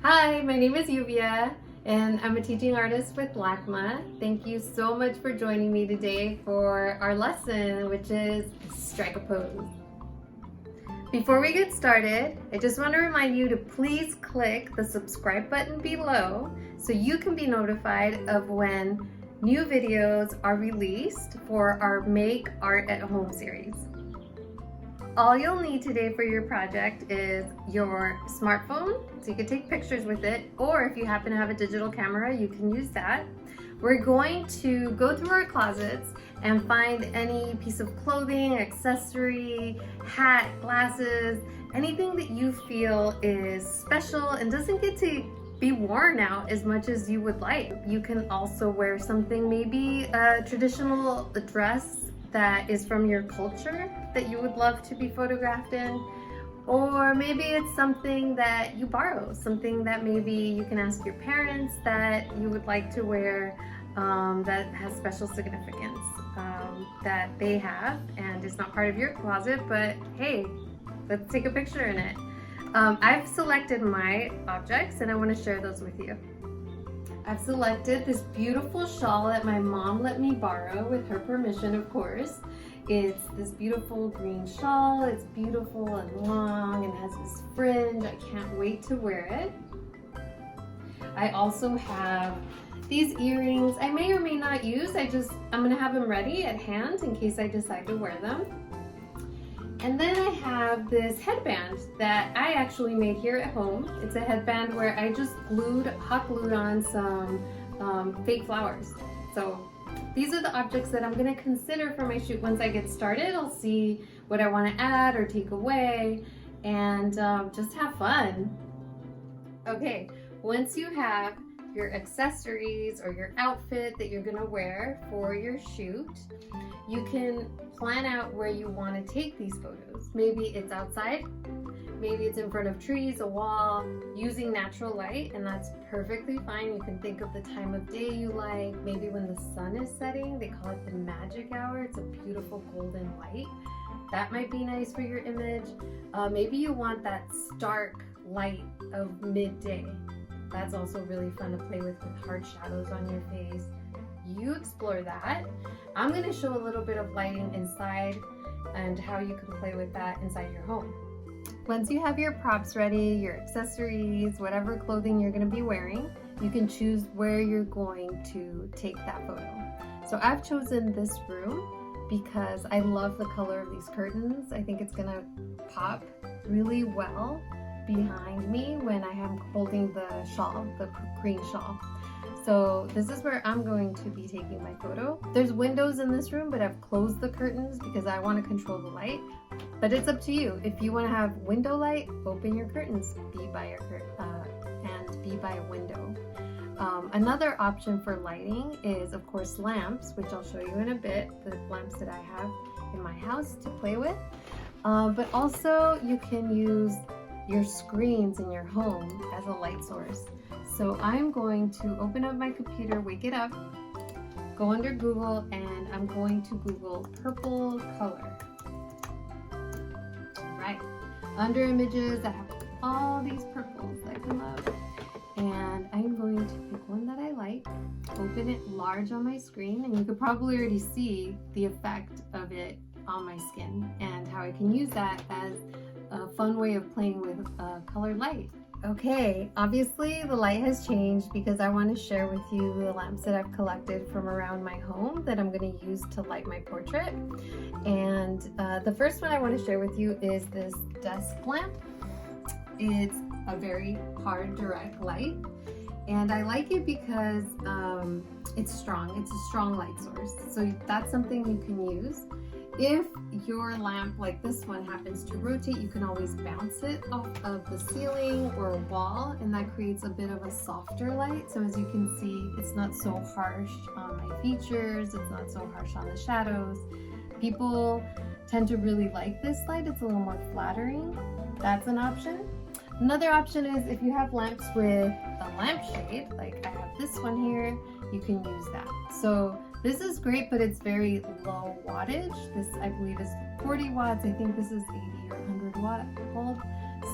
Hi, my name is Yuvia, and I'm a teaching artist with LACMA. Thank you so much for joining me today for our lesson, which is strike a pose. Before we get started, I just want to remind you to please click the subscribe button below so you can be notified of when new videos are released for our Make Art at Home series. All you'll need today for your project is your smartphone, so you can take pictures with it, or if you happen to have a digital camera, you can use that. We're going to go through our closets and find any piece of clothing, accessory, hat, glasses, anything that you feel is special and doesn't get to be worn out as much as you would like. You can also wear something, maybe a traditional dress that is from your culture that you would love to be photographed in, or maybe it's something that you borrow, something that maybe you can ask your parents that you would like to wear that has special significance that they have and it's not part of your closet, but hey, let's take a picture in it. I've selected my objects and I want to share those with you. I've selected this beautiful shawl that my mom let me borrow with her permission, of course. It's this beautiful green shawl. It's beautiful and long and has this fringe. I can't wait to wear it. I also have these earrings. I may or may not use. I'm gonna have them ready at hand in case I decide to wear them. And then I have this headband that I actually made here at home. It's a headband where I just hot glued on some fake flowers. So these are the objects that I'm gonna consider for my shoot once I get started. I'll see what I wanna add or take away and just have fun. Okay, once you have your accessories or your outfit that you're gonna wear for your shoot, you can plan out where you want to take these photos. Maybe it's outside, maybe it's in front of trees, a wall, using natural light, and that's perfectly fine. You can think of the time of day you like, maybe when the sun is setting. They call it the magic hour. It's a beautiful golden light. That might be nice for your image. Maybe you want that stark light of midday. That's also really fun to play with hard shadows on your face. You explore that. I'm going to show a little bit of lighting inside and how you can play with that inside your home. Once you have your props ready, your accessories, whatever clothing you're going to be wearing, you can choose where you're going to take that photo. So I've chosen this room because I love the color of these curtains. I think it's going to pop really well behind me when I am holding the shawl, the green shawl. So this is where I'm going to be taking my photo. There's windows in this room, but I've closed the curtains because I want to control the light. But it's up to you. If you want to have window light, open your curtains, be by a window. Another option for lighting is, of course, lamps, which I'll show you in a bit, the lamps that I have in my house to play with. But also you can use your screens in your home as a light source. So I'm going to open up my computer, wake it up, go under Google, and I'm going to Google purple color. All right, under images, I have all these purples that come up, and I'm going to pick one that I like, open it large on my screen, and you could probably already see the effect of it on my skin and how I can use that as a fun way of playing with colored light. Okay, obviously the light has changed because I want to share with you the lamps that I've collected from around my home that I'm going to use to light my portrait. And the first one I want to share with you is this desk lamp. It's a very hard, direct light, and I like it because it's strong. It's a strong light source, so that's something you can use. If your lamp, like this one, happens to rotate, you can always bounce it off of the ceiling or a wall, and that creates a bit of a softer light. So as you can see, it's not so harsh on my features, it's not so harsh on the shadows. People tend to really like this light. It's a little more flattering. That's an option. Another option is if you have lamps with a lampshade, like I have this one here, you can use that. So this is great, but it's very low wattage. This, I believe, is 40 watts. I think this is 80 or 100 watt bulb.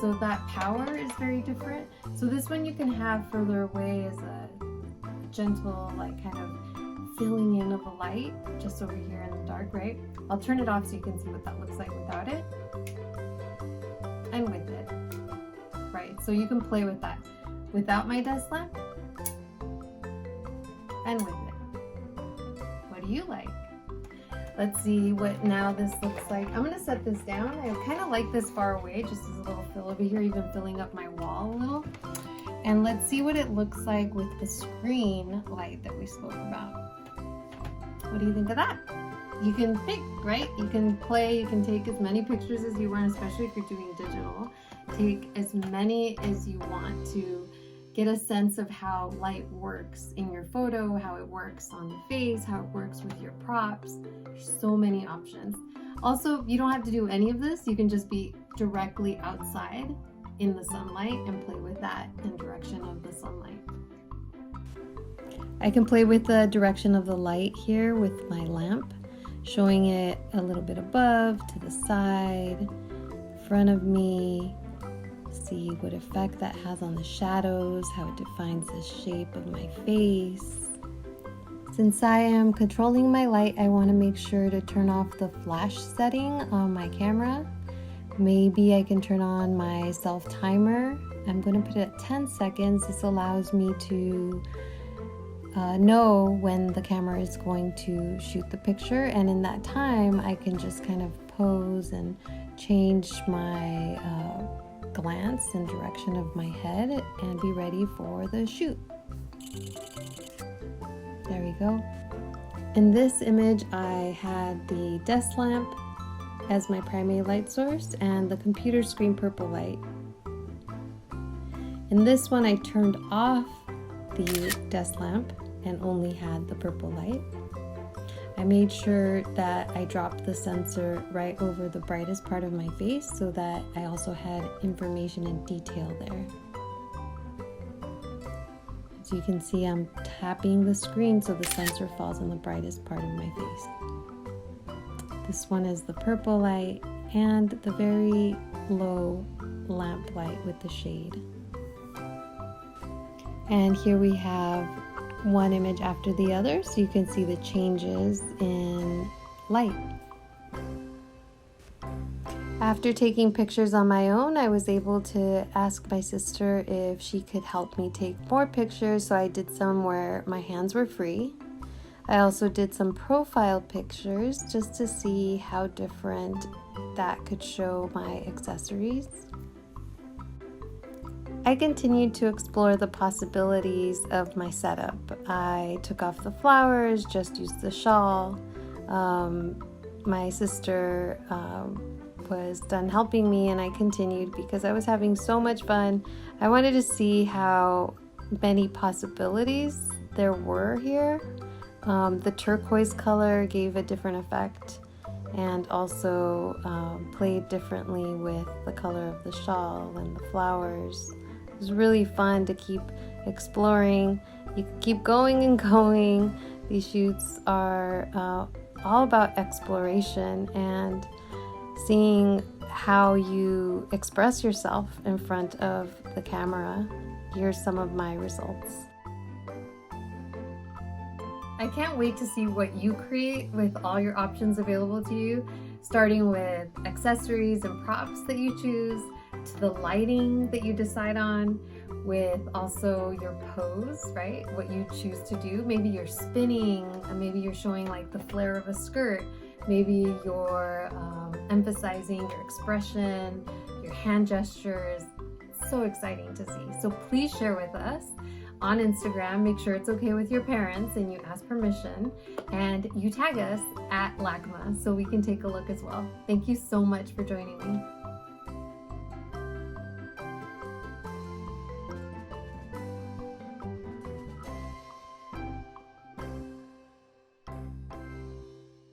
so that power is very different. So this one you can have further away as a gentle, like kind of filling in of the light just over here in the dark, right? I'll turn it off so you can see what that looks like without it and with it, right? So you can play with that without my desk lamp and with it. What do you like? Let's see what now this looks like. I'm gonna set this down. I kind of like this far away, just as a little fill over here, even filling up my wall a little. And let's see what it looks like with the screen light that we spoke about. What do you think of that? You can pick, right? You can play, you can take as many pictures as you want, especially if you're doing digital. Take as many as you want to get a sense of how light works in your photo, how it works on the face, how it works with your props. There's so many options. Also, you don't have to do any of this. You can just be directly outside in the sunlight and play with that in direction of the sunlight. I can play with the direction of the light here with my lamp, showing it a little bit above, to the side, in front of me. See what effect that has on the shadows, how it defines the shape of my face. Since I am controlling my light, I want to make sure to turn off the flash setting on my camera. Maybe I can turn on my self timer. I'm going to put it at 10 seconds. This allows me to know when the camera is going to shoot the picture, and in that time I can just kind of pose and change my glance and direction of my head and be ready for the shoot. There we go. In this image I had the desk lamp as my primary light source and the computer screen purple light. In this one I turned off the desk lamp and only had the purple light. I made sure that I dropped the sensor right over the brightest part of my face so that I also had information and detail there. As you can see, I'm tapping the screen so the sensor falls on the brightest part of my face. This one is the purple light and the very low lamp light with the shade. And here we have one image after the other, so you can see the changes in light. After taking pictures on my own, I was able to ask my sister if she could help me take more pictures, so I did some where my hands were free. I also did some profile pictures just to see how different that could show my accessories. I continued to explore the possibilities of my setup. I took off the flowers, just used the shawl. My sister was done helping me, and I continued because I was having so much fun. I wanted to see how many possibilities there were here. The turquoise color gave a different effect and also played differently with the color of the shawl and the flowers. It was really fun to keep exploring. You can keep going and going. These shoots are all about exploration and seeing how you express yourself in front of the camera. Here's some of my results. I can't wait to see what you create with all your options available to you, starting with accessories and props that you choose, to the lighting that you decide on, with also your pose, right? What you choose to do. Maybe you're spinning, and maybe you're showing like the flare of a skirt. Maybe you're emphasizing your expression, your hand gestures. It's so exciting to see. So please share with us on Instagram. Make sure it's okay with your parents and you ask permission, and you tag us at LACMA so we can take a look as well. Thank you so much for joining me.